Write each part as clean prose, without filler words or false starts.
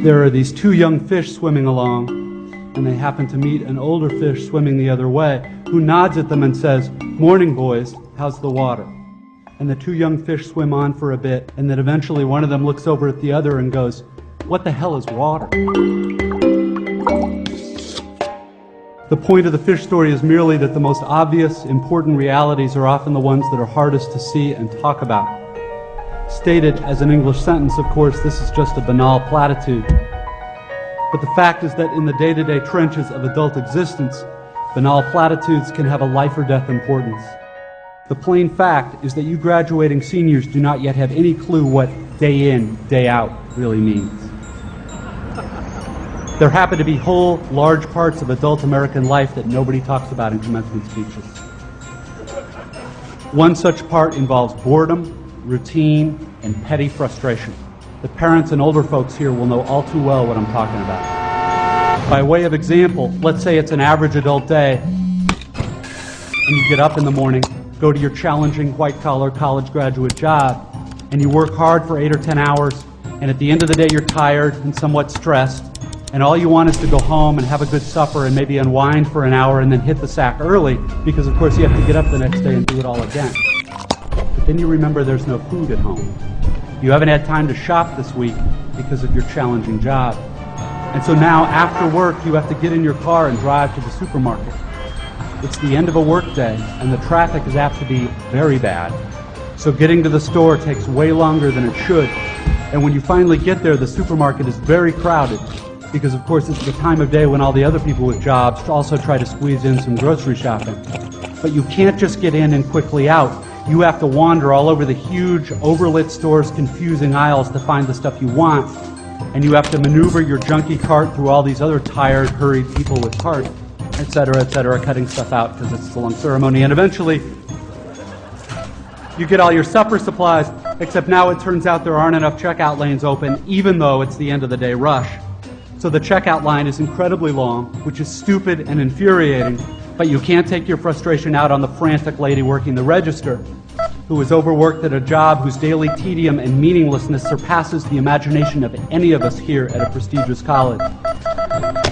There are these two young fish swimming along, and they happen to meet an older fish swimming the other way, who nods at them and says, "Morning, boys, how's the water?" And the two young fish swim on for a bit, and then eventually one of them looks over at the other and goes, "What the hell is water?" The point of the fish story is merely that the most obvious, important realities are often the ones that are hardest to see and talk about. Stated as an English sentence, of course, this is just a banal platitude. But the fact is that in the day-to-day trenches of adult existence, banal platitudes can have a life or death importance. The plain fact is that you graduating seniors do not yet have any clue what day in, day out really means. There happen to be whole, large parts of adult American life that nobody talks about in commencement speeches. One such part involves boredom, routine, and petty frustration. The parents and older folks here will know all too well what I'm talking about. By way of example, let's say it's an average adult day, and you get up in the morning, go to your challenging white-collar college graduate job, and you work hard for 8 or 10 hours, and at the end of the day you're tired and somewhat stressed, and all you want is to go home and have a good supper and maybe unwind for an hour and then hit the sack early, because of course you have to get up the next day and do it all again. But then you remember there's no food at home. You haven't had time to shop this week because of your challenging job. And so now, after work, you have to get in your car and drive to the supermarket. It's the end of a work day, and the traffic is apt to be very bad. So getting to the store takes way longer than it should. And when you finally get there, the supermarket is very crowded, because of course it's the time of day when all the other people with jobs also try to squeeze in some grocery shopping. But you can't just get in and quickly out. You have to wander all over the huge, overlit store's confusing aisles to find the stuff you want, and you have to maneuver your junky cart through all these other tired, hurried people with carts, etc., cutting stuff out because it's a long ceremony, and eventually you get all your supper supplies, except now it turns out there aren't enough checkout lanes open, even though it's the end of the day rush. So the checkout line is incredibly long, which is stupid and infuriating, but you can't take your frustration out on the frantic lady working the register, who is overworked at a job whose daily tedium and meaninglessness surpasses the imagination of any of us here at a prestigious college.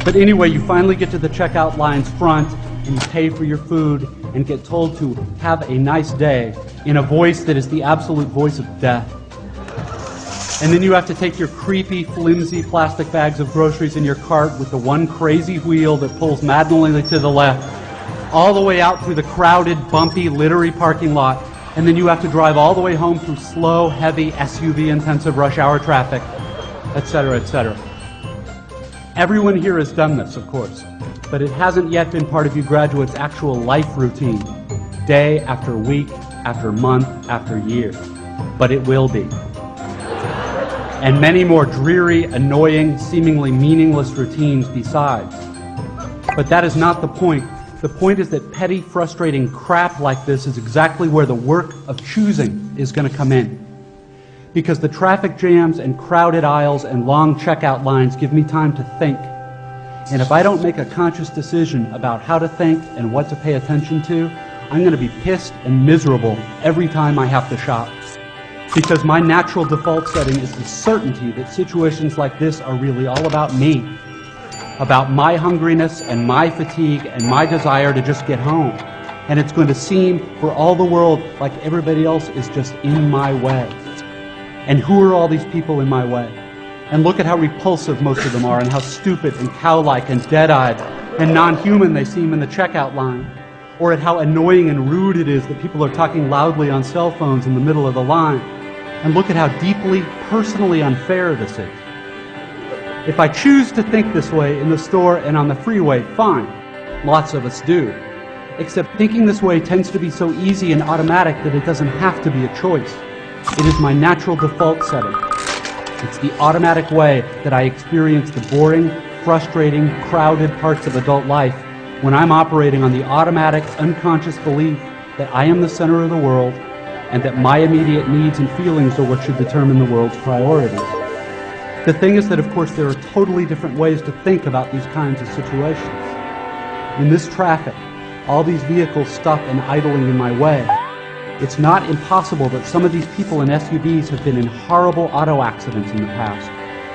But anyway, you finally get to the checkout line's front, and you pay for your food, and get told to have a nice day in a voice that is the absolute voice of death. And then you have to take your creepy, flimsy plastic bags of groceries in your cart with the one crazy wheel that pulls maddeningly to the left, all the way out through the crowded, bumpy, littery parking lot, and then you have to drive all the way home through slow, heavy, SUV-intensive rush hour traffic, etc. Everyone here has done this, of course, but it hasn't yet been part of you graduates' actual life routine, day after week, after month, after year. But it will be. And many more dreary, annoying, seemingly meaningless routines besides. But that is not the point. The point is that petty, frustrating crap like this is exactly where the work of choosing is going to come in. Because the traffic jams and crowded aisles and long checkout lines give me time to think. And if I don't make a conscious decision about how to think and what to pay attention to, I'm going to be pissed and miserable every time I have to shop. Because my natural default setting is the certainty that situations like this are really all about me. About my hungriness and my fatigue and my desire to just get home. And it's going to seem for all the world like everybody else is just in my way. And who are all these people in my way? And look at how repulsive most of them are, and how stupid and cow-like and dead-eyed and non-human they seem in the checkout line. Or at how annoying and rude it is that people are talking loudly on cell phones in the middle of the line. And look at how deeply, personally unfair this is. If I choose to think this way in the store and on the freeway, fine. Lots of us do. Except thinking this way tends to be so easy and automatic that it doesn't have to be a choice. It is my natural default setting. It's the automatic way that I experience the boring, frustrating, crowded parts of adult life when I'm operating on the automatic, unconscious belief that I am the center of the world and that my immediate needs and feelings are what should determine the world's priorities. The thing is that, of course, there are totally different ways to think about these kinds of situations. In this traffic, all these vehicles stuck and idling in my way, it's not impossible that some of these people in SUVs have been in horrible auto accidents in the past,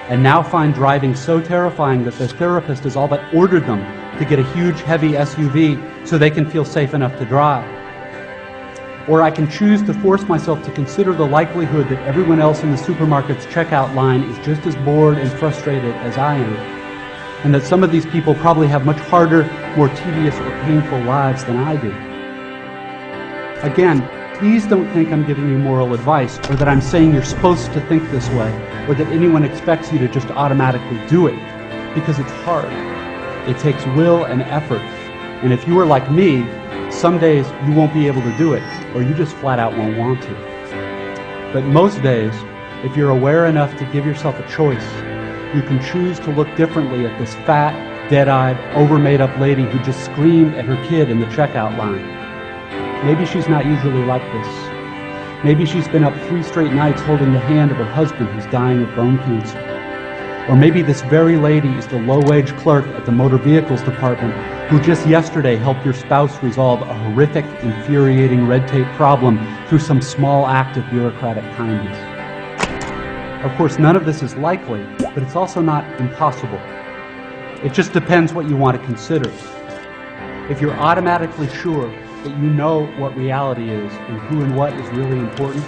and now find driving so terrifying that their therapist has all but ordered them to get a huge, heavy SUV so they can feel safe enough to drive. Or I can choose to force myself to consider the likelihood that everyone else in the supermarket's checkout line is just as bored and frustrated as I am, and that some of these people probably have much harder, more tedious or painful lives than I do. Again, please don't think I'm giving you moral advice, or that I'm saying you're supposed to think this way, or that anyone expects you to just automatically do it, because it's hard. It takes will and effort, and if you are like me, some days you won't be able to do it, or you just flat out won't want to. But most days, if you're aware enough to give yourself a choice, you can choose to look differently at this fat, dead-eyed, over-made-up lady who just screamed at her kid in the checkout line. Maybe she's not usually like this. Maybe she's been up 3 straight nights holding the hand of her husband who's dying of bone cancer. Or maybe this very lady is the low-wage clerk at the motor vehicles department who just yesterday helped your spouse resolve a horrific, infuriating red tape problem through some small act of bureaucratic kindness. Of course, none of this is likely, but it's also not impossible. It just depends what you want to consider. If you're automatically sure that you know what reality is and who and what is really important,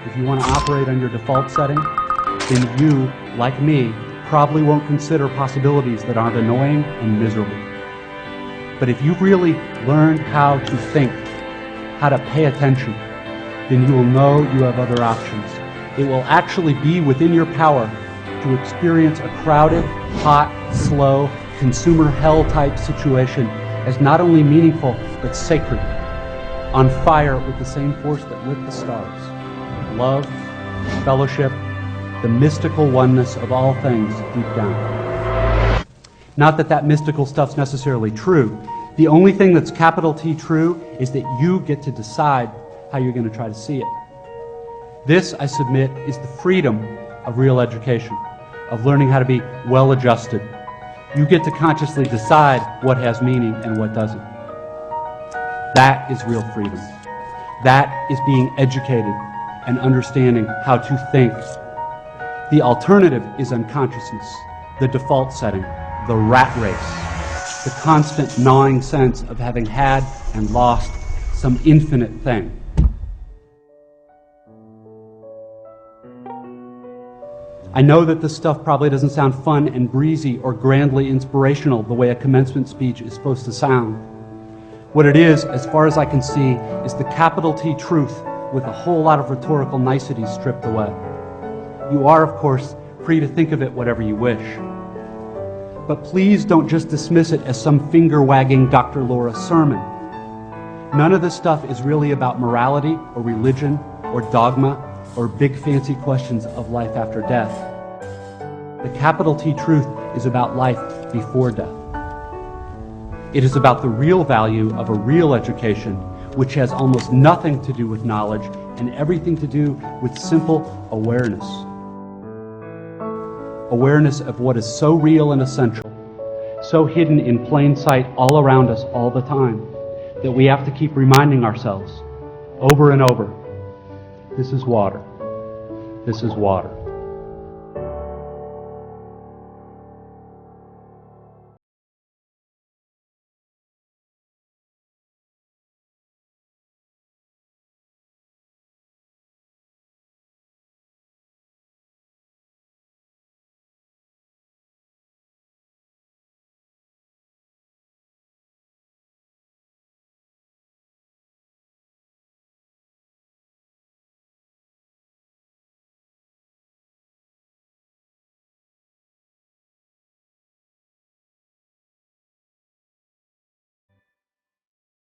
if you want to operate on your default setting, then you, like me, probably won't consider possibilities that aren't annoying and miserable. But if you've really learned how to think, how to pay attention, then you will know you have other options. It will actually be within your power to experience a crowded, hot, slow, consumer hell-type situation as not only meaningful, but sacred, on fire with the same force that lit the stars. Love, fellowship, the mystical oneness of all things deep down. Not that that mystical stuff's necessarily true. The only thing that's capital T true is that you get to decide how you're going to try to see it. This, I submit, is the freedom of real education, of learning how to be well-adjusted. You get to consciously decide what has meaning and what doesn't. That is real freedom. That is being educated and understanding how to think. The alternative is unconsciousness, the default setting, the rat race, the constant gnawing sense of having had and lost some infinite thing. I know that this stuff probably doesn't sound fun and breezy or grandly inspirational the way a commencement speech is supposed to sound. What it is, as far as I can see, is the capital T truth with a whole lot of rhetorical niceties stripped away. You are, of course, free to think of it whatever you wish. But please don't just dismiss it as some finger-wagging Dr. Laura sermon. None of this stuff is really about morality or religion or dogma or big fancy questions of life after death. The capital T truth is about life before death. It is about the real value of a real education, which has almost nothing to do with knowledge and everything to do with simple awareness. Awareness of what is so real and essential, so hidden in plain sight all around us all the time, that we have to keep reminding ourselves over and over, this is water. This is water.